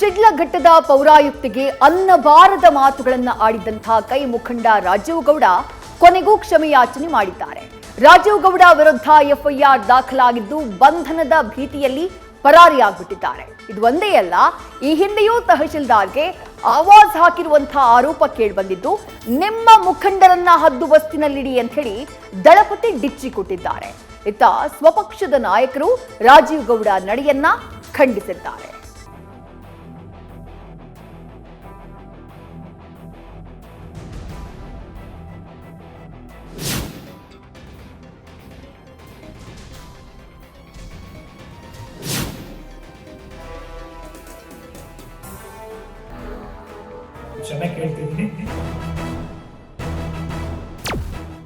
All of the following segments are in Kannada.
ಶಿಡ್ಲಘಟ್ಟದ ಪೌರಾಯುಕ್ತಿಗೆ ಅನ್ನಬಾರದ ಮಾತುಗಳನ್ನ ಆಡಿದಂತಹ ಕೈ ಮುಖಂಡ ರಾಜೀವ್ ಗೌಡ ಕೊನೆಗೂ ಕ್ಷಮೆಯಾಚನೆ ಮಾಡಿದ್ದಾರೆ. ರಾಜೀವ್ ಗೌಡ ವಿರುದ್ಧ ಎಫ್ಐಆರ್ ದಾಖಲಾಗಿದ್ದು ಬಂಧನದ ಭೀತಿಯಲ್ಲಿ ಪರಾರಿಯಾಗ್ಬಿಟ್ಟಿದ್ದಾರೆ. ಇದು ಒಂದೇ ಅಲ್ಲ, ಈ ಹಿಂದೆಯೂ ತಹಶೀಲ್ದಾರ್ಗೆ ಆವಾಜ್ ಹಾಕಿರುವಂತಹ ಆರೋಪ ಕೇಳಿಬಂದಿದ್ದು, ನಿಮ್ಮ ಮುಖಂಡರನ್ನ ಹದ್ದುಬಸ್ತಿನಲ್ಲಿಡಿ ಅಂತ ಹೇಳಿ ದಳಪತಿ ಡಿಚ್ಚಿ ಕೊಟ್ಟಿದ್ದಾರೆ. ಇತ್ತ ಸ್ವಪಕ್ಷದ ನಾಯಕರು ರಾಜೀವ್ ಗೌಡ ನಡೆಯನ್ನ ಖಂಡಿಸಿದ್ದಾರೆ.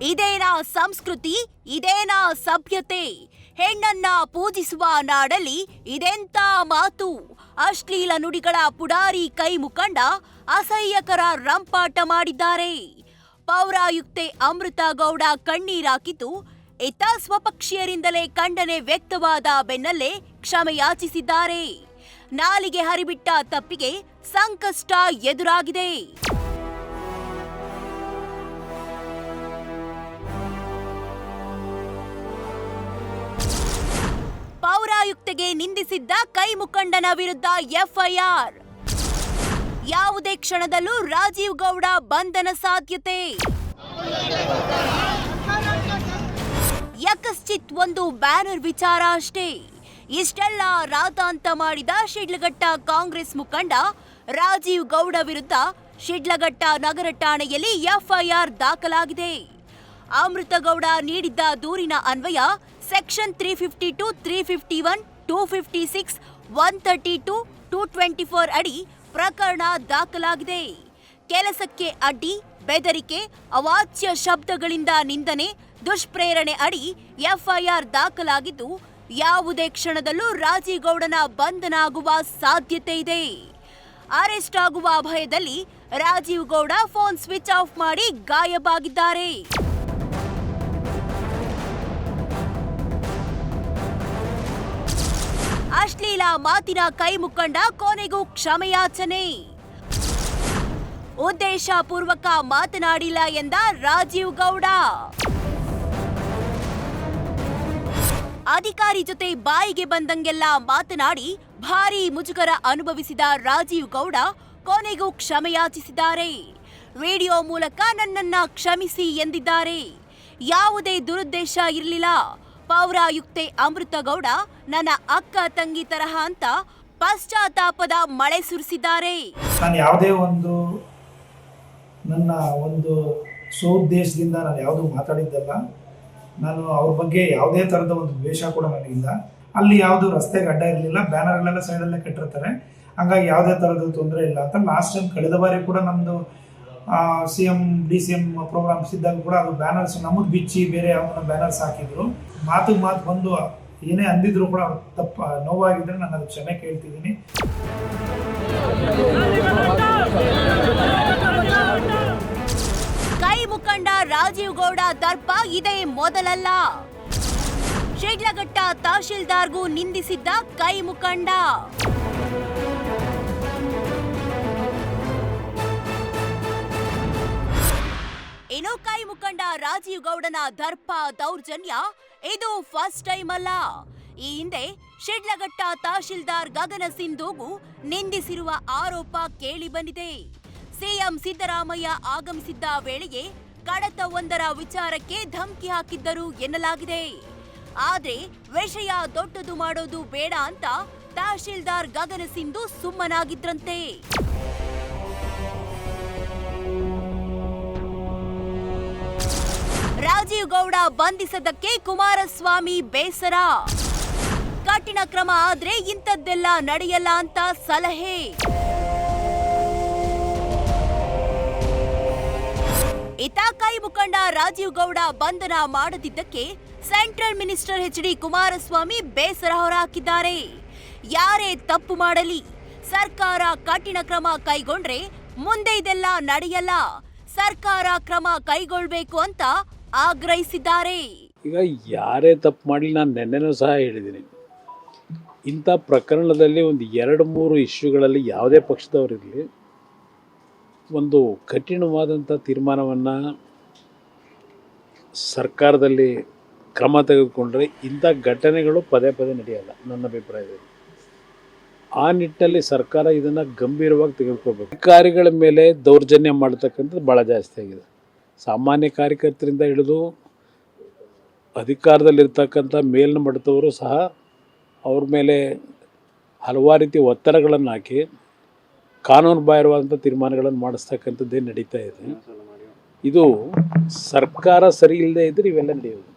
ಇದೇನಾ ಸಂಸ್ಕೃತಿ, ಇದೇನಾ ಸಭ್ಯತೆ? ಹೆಣ್ಣನ್ನ ಪೂಜಿಸುವ ನಾಡಲ್ಲಿ ಇದೆಂತ ಮಾತು? ಅಶ್ಲೀಲ ನುಡಿಗಳ ಪುಡಾರಿ ಕೈ ಮುಖಂಡ ಅಸಹ್ಯಕರ ರಂಪಾಟ ಮಾಡಿದ್ದಾರೆ. ಪೌರಾಯುಕ್ತೆ ಅಮೃತ ಗೌಡ ಕಣ್ಣೀರಾಕಿದ್ದು, ಇತ್ತ ಸ್ವಪಕ್ಷೀಯರಿಂದಲೇ ಖಂಡನೆ ವ್ಯಕ್ತವಾದ ಬೆನ್ನಲ್ಲೇ ಕ್ಷಮೆಯಾಚಿಸಿದ್ದಾರೆ. ನಾಲಿಗೆ ಹರಿಬಿಟ್ಟ ತಪ್ಪಿಗೆ ಸಂಕಷ್ಟ ಎದುರಾಗಿದೆ. ಪೌರಾಯುಕ್ತೆಗೆ ನಿಂದಿಸಿದ್ದ ಕೈ ಮುಖಂಡನ ವಿರುದ್ಧ ಎಫ್ಐಆರ್. ಯಾವುದೇ ಕ್ಷಣದಲ್ಲೂ ರಾಜೀವ್ ಗೌಡ ಬಂಧನ ಸಾಧ್ಯತೆ. ಯಕಶ್ಚಿತ್ ಒಂದು ಬ್ಯಾನರ್ ವಿಚಾರ ಅಷ್ಟೇ. ಇಷ್ಟೆಲ್ಲ ರಾತಾಂತ ಮಾಡಿದ ಶಿಡ್ಲಘಟ್ಟ ಕಾಂಗ್ರೆಸ್ ಮುಖಂಡ ರಾಜೀವ್ ಗೌಡ ವಿರುದ್ಧ ಶಿಡ್ಲಘಟ್ಟ ನಗರ ಠಾಣೆಯಲ್ಲಿ ಎಫ್ಐಆರ್ ದಾಖಲಾಗಿದೆ. ಅಮೃತಗೌಡ ನೀಡಿದ್ದ ದೂರಿನ ಅನ್ವಯ ಸೆಕ್ಷನ್ 352, 351, 256, 132, 224 ಅಡಿ ಪ್ರಕರಣ ದಾಖಲಾಗಿದೆ. ಕೆಲಸಕ್ಕೆ ಅಡ್ಡಿ, ಬೆದರಿಕೆ, ಅವಾಚ್ಯ ಶಬ್ದಗಳಿಂದ ನಿಂದನೆ, ದುಷ್ಪ್ರೇರಣೆ ಅಡಿ ಎಫ್ಐಆರ್ ದಾಖಲಾಗಿದ್ದು, ಯಾವುದೇ ಕ್ಷಣದಲ್ಲೂ ರಾಜೀವ್ ಗೌಡನ ಬಂಧನ ಆಗುವ ಸಾಧ್ಯತೆ ಇದೆ. ಅರೆಸ್ಟ್ ಆಗುವ ಭಯದಲ್ಲಿ Rajeev Gowda phone switch off ಮಾಡಿ ಗಾಯಬಾಗಿದ್ದಾರೆ. ಅಶ್ಲೀಲ ಮಾತಿನ ಕೈ ಮುಖಂಡ ಕೊನೆಗೂ ಕ್ಷಮೆಯಾಚನೆ. ಉದ್ದೇಶಪೂರ್ವಕ ಮಾತನಾಡಿಲ್ಲ ಎಂದ ರಾಜೀವ್ ಗೌಡ. ಅಧಿಕಾರಿ ಜೊತೆ ಬಾಯಿಗೆ ಬಂದಂಗೆಲ್ಲ ಮಾತನಾಡಿ ಭಾರೀ ಮುಜುಗರ ಅನುಭವಿಸಿದ ರಾಜೀವ್ ಗೌಡ ಕೊನೆಗೂ ಕ್ಷಮೆಯಾಚಿಸಿದ್ದಾರೆ. ವಿಡಿಯೋ ಮೂಲಕ ನನ್ನನ್ನ ಕ್ಷಮಿಸಿ ಎಂದಿದ್ದಾರೆ. ಯಾವುದೇ ದುರುದ್ದೇಶ ಇರಲಿಲ್ಲ. ಪೌರಾಯುಕ್ತೆ ಅಮೃತಗೌಡ ನನ್ನ ಅಕ್ಕ ತಂಗಿ ತರಹ ಅಂತ ಪಶ್ಚಾತ್ತಾಪದ ಮಳೆ ಸುರಿಸಿದ್ದಾರೆ. ನಾನು ಯಾವುದೇ ನನ್ನ ಸ್ವಉದ್ದೇಶದಿಂದ ನಾನು ಯಾವುದು ಮಾತಾಡಿದ್ದಲ್ಲ. ನಾನು ಅವ್ರ ಬಗ್ಗೆ ಯಾವುದೇ ಥರದ ಒಂದು ದ್ವೇಷ ಕೂಡ ನನಗಿಲ್ಲ. ಅಲ್ಲಿ ಯಾವುದು ರಸ್ತೆಗೆ ಅಡ್ಡ ಇರಲಿಲ್ಲ, ಬ್ಯಾನರ್ಗಳೆಲ್ಲ ಸೈಡಲ್ಲೇ ಕಟ್ಟಿರ್ತಾರೆ, ಹಂಗಾಗಿ ಯಾವುದೇ ಥರದ ತೊಂದರೆ ಇಲ್ಲ ಅಂತ. ಲಾಸ್ಟ್ ಟೈಮ್ ಕಳೆದ ಬಾರಿ ಕೂಡ ನಮ್ಮದು CM DCM ಪ್ರೋಗ್ರಾಮ್ಸ್ ಇದ್ದಾಗ ಕೂಡ ಅದು ಬ್ಯಾನರ್ಸ್ ನಮ್ಮದು ಬಿಚ್ಚಿ ಬೇರೆ ಯಾವ ಬ್ಯಾನರ್ಸ್ ಹಾಕಿದ್ರು. ಮಾತು ಬಂದು ಏನೇ ಅಂದಿದ್ರು ಕೂಡ ನೋವಾಗಿದ್ದರೆ ನಾನು ಅದು ಕ್ಷಮೆ ಕೇಳ್ತಿದ್ದೀನಿ. ಕೈ ಮುಖಂಡ ರಾಜೀವ್ ಗೌಡ ದರ್ಪ ಇದೇ ಮೊದಲಲ್ಲ. ಶಿಡ್ಲಘಟ್ಟ ತಹಶೀಲ್ದಾರ್ಗೂ ನಿಂದಿಸಿದ್ದ ಕೈ ಮುಖಂಡ. ಇನ್ನು ಕೈ ಮುಖಂಡ ರಾಜೀವ್ ಗೌಡನ ದರ್ಪ ದೌರ್ಜನ್ಯ ಇದು ಫಸ್ಟ್ ಟೈಮ್ ಅಲ್ಲ. ಈ ಹಿಂದೆ ಶಿಡ್ಲಘಟ್ಟ ತಹಶೀಲ್ದಾರ್ ಗಗನ ಸಿಂಧೂಗೂ ನಿಂದಿಸಿರುವ ಆರೋಪ ಕೇಳಿ ಬಂದಿದೆ. ಸಿಎಂ ಸಿದ್ದರಾಮಯ್ಯ ಆಗಮಿಸಿದ್ದ ವೇಳೆಗೆ ಕಡತವೊಂದರ ವಿಚಾರಕ್ಕೆ ಧಮಕಿ ಹಾಕಿದ್ದರು ಎನ್ನಲಾಗಿದೆ. ಆದ್ರೆ ವಿಷಯ ದೊಡ್ಡದು ಮಾಡೋದು ಬೇಡ ಅಂತ ತಹಶೀಲ್ದಾರ್ ಗಗನ ಸಿಂಧು ಸುಮ್ಮನಾಗಿದ್ರಂತೆ. ರಾಜೀವ್ ಗೌಡ ಬಂಧಿಸದಕ್ಕೆ ಕುಮಾರಸ್ವಾಮಿ ಬೇಸರ. ಕಠಿಣ ಕ್ರಮ ಆದ್ರೆ ಇಂಥದ್ದೆಲ್ಲ ನಡೆಯಲ್ಲ ಅಂತ ಸಲಹೆ. ಇತ ಕೈ ಮುಖಂಡ ರಾಜೀವ್ ಗೌಡ ಬಂಧನ ಮಾಡದಿದ್ದಕ್ಕೆ ಸೆಂಟ್ರಲ್ ಮಿನಿಸ್ಟರ್ HD ಕುಮಾರಸ್ವಾಮಿ ಬೇಸರ ಹೊರಹಾಕಿದ್ದಾರೆ. ಯಾರೇ ತಪ್ಪು ಮಾಡಲಿ, ಸರ್ಕಾರ ಕಠಿಣ ಕ್ರಮ ಕೈಗೊಂಡ್ರೆ ಮುಂದೆ ಇದೆಲ್ಲ ನಡೆಯಲ್ಲ. ಸರ್ಕಾರ ಕ್ರಮ ಕೈಗೊಳ್ಳಬೇಕು ಅಂತ ಆಗ್ರಹಿಸಿದ್ದಾರೆ. ಈಗ ಯಾರೇ ತಪ್ಪು ಮಾಡಲಿ, ನಾನು ನೆನ್ನೆನೂ ಸಹ ಹೇಳಿದ್ದೀನಿ, ಇಂಥ ಪ್ರಕರಣದಲ್ಲಿ ಒಂದು 2-3 ಇಶ್ಯೂಗಳಲ್ಲಿ ಯಾವುದೇ ಪಕ್ಷದವರಿರಲಿ ಒಂದು ಕಠಿಣವಾದಂಥ ತೀರ್ಮಾನವನ್ನು ಸರ್ಕಾರದಲ್ಲಿ ಕ್ರಮ ತೆಗೆದುಕೊಂಡ್ರೆ ಇಂಥ ಘಟನೆಗಳು ಪದೇ ಪದೇ ನಡೆಯಲ್ಲ ನನ್ನ ಅಭಿಪ್ರಾಯದಲ್ಲಿ. ಆ ನಿಟ್ಟಿನಲ್ಲಿ ಸರ್ಕಾರ ಇದನ್ನು ಗಂಭೀರವಾಗಿ ತೆಗೆದುಕೋಬೇಕು. ಅಧಿಕಾರಿಗಳ ಮೇಲೆ ದೌರ್ಜನ್ಯ ಮಾಡ್ತಕ್ಕಂಥದ್ದು ಭಾಳ ಜಾಸ್ತಿ ಆಗಿದೆ. ಸಾಮಾನ್ಯ ಕಾರ್ಯಕರ್ತರಿಂದ ಹಿಡಿದು ಅಧಿಕಾರದಲ್ಲಿರ್ತಕ್ಕಂಥ ಮೇಲಿನ ಮಟ್ಟದವರು ಸಹ ಅವ್ರ ಮೇಲೆ ಹಲವಾರು ರೀತಿ ಒತ್ತಡಗಳನ್ನು ಹಾಕಿ ಕಾನೂನು ಬಾಹಿರವಾದಂಥ ತೀರ್ಮಾನಗಳನ್ನು ಮಾಡಿಸ್ತಕ್ಕಂಥದ್ದೇ ನಡೀತಾ ಇದೆ. ಇದು ಸರ್ಕಾರ ಸರಿ ಇಲ್ಲದೆ ಇದ್ದರೆ ಇವೆಲ್ಲ ನಡೆಯೋದು.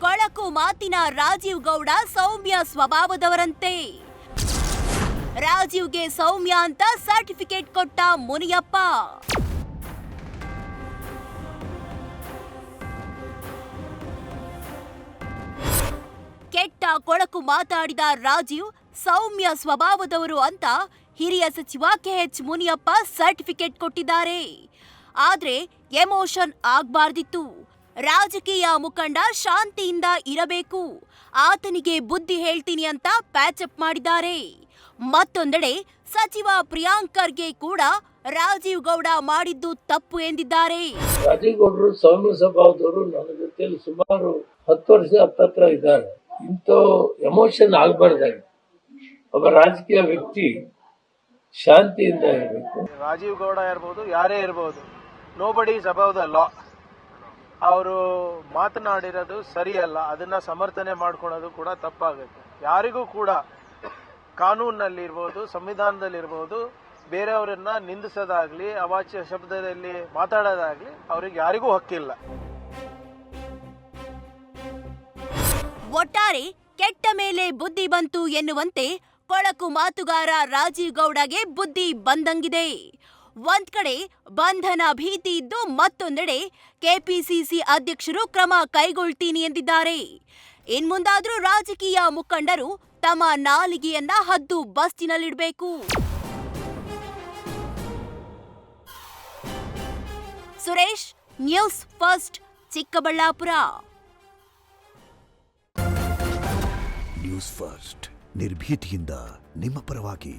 ಕೊಳಕು ಮಾತಿನ ರಾಜೀವ್ ಗೌಡ ಸೌಮ್ಯ ಸ್ವಭಾವದವರಂತೆ. ರಾಜೀವ್ಗೆ ಸೌಮ್ಯ ಅಂತ ಸರ್ಟಿಫಿಕೇಟ್ ಕೊಟ್ಟ ಮುನಿಯಪ್ಪ. ಕೆಟ್ಟ ಕೊಳಕು ಮಾತಾಡಿದ ರಾಜೀವ್ ಸೌಮ್ಯ ಸ್ವಭಾವದವರು ಅಂತ ಹಿರಿಯ ಸಚಿವ ಕೆಎಚ್ ಮುನಿಯಪ್ಪ ಸರ್ಟಿಫಿಕೇಟ್ ಕೊಟ್ಟಿದ್ದಾರೆ. ಆದ್ರೆ ಎಮೋಷನ್ ಆಗ್ಬಾರ್ದಿತ್ತು. ರಾಜಕೀಯ ಮುಖಂಡ ಶಾಂತಿಯಿಂದ ಇರಬೇಕು, ಆತನಿಗೆ ಬುದ್ಧಿ ಹೇಳ್ತೀನಿ ಅಂತ ಪ್ಯಾಚಪ್ ಮಾಡಿದ್ದಾರೆ. ಮತ್ತೊಂದೆಡೆ ಸಚಿವ ಪ್ರಿಯಾಂಕ್ ಖರ್ಗೆ ಕೂಡ ರಾಜೀವ್ ಗೌಡ ಮಾಡಿದ್ದು ತಪ್ಪು ಎಂದಿದ್ದಾರೆ. ರಾಜೀವ್ ಗೌಡರು ಸೌಮ್ಯ ಸ್ವಭಾವದವರು ನನ್ನ ಜೊತೆಯಲ್ಲಿ ಸುಮಾರು 10 ವರ್ಷ ಹತ್ತತ್ರ ಇದ್ದಾರೆ. ಇಂಥ ಎಮೋಷನ್ ಆಗಬಾರ್ದಾಗಿ ಒಬ್ಬ ರಾಜಕೀಯ ವ್ಯಕ್ತಿ ಶಾಂತಿಯಿಂದ ಇರಬೇಕು. ರಾಜೀವ್ ಗೌಡ ಇರ್ಬೋದು, ಯಾರೇ ಇರ್ಬೋದು, nobody is above the law. ಅವರು ಮಾತನಾಡಿರೋದು ಸರಿಯಲ್ಲ, ಅದನ್ನ ಸಮರ್ಥನೆ ಮಾಡ್ಕೊಳ್ಳೋದು ಕೂಡ ತಪ್ಪಾಗುತ್ತೆ. ಯಾರಿಗೂ ಕೂಡ ಕಾನೂನಿನಲ್ಲಿರ್ಬೋದು, ಸಂವಿಧಾನದಲ್ಲಿರ್ಬೋದು, ಬೇರೆಯವರನ್ನ ನಿಂದಿಸೋದಾಗ್ಲಿ, ಅವಾಚ್ಯ ಶಬ್ದದಲ್ಲಿ ಮಾತಾಡೋದಾಗ್ಲಿ ಅವ್ರಿಗೆ ಯಾರಿಗೂ ಹಕ್ಕಿಲ್ಲ. ಒಟ್ಟಾರೆ ಕೆಟ್ಟ ಮೇಲೆ ಬುದ್ಧಿ ಬಂತು ಎನ್ನುವಂತೆ ಕೊಳಕು ಮಾತುಗಾರ ರಾಜೀವ್ ಗೌಡಗೆ ಬುದ್ಧಿ ಬಂದಂಗಿದೆ. ಒಂದ್ ಕಡೆ ಬಂಧನ ಭೀತಿ ಇದ್ದು, ಮತ್ತೊಂದೆಡೆ ಕೆಪಿಸಿಸಿ ಅಧ್ಯಕ್ಷರು ಕ್ರಮ ಕೈಗೊಳ್ತೀನಿ ಎಂದಿದ್ದಾರೆ. ಇನ್ಮುಂದಾದ್ರೂ ರಾಜಕೀಯ ಮುಖಂಡರು ತಮ್ಮ ನಾಲಿಗೆಯನ್ನ ಹದ್ದು ಬಸ್ತಿನಲ್ಲಿಡಬೇಕು. Suresh, news first, Chikkaballapur. News first ನಿರ್ಭೀತಿಯಿಂದ ನಿಮ್ಮ ಪರವಾಗಿ.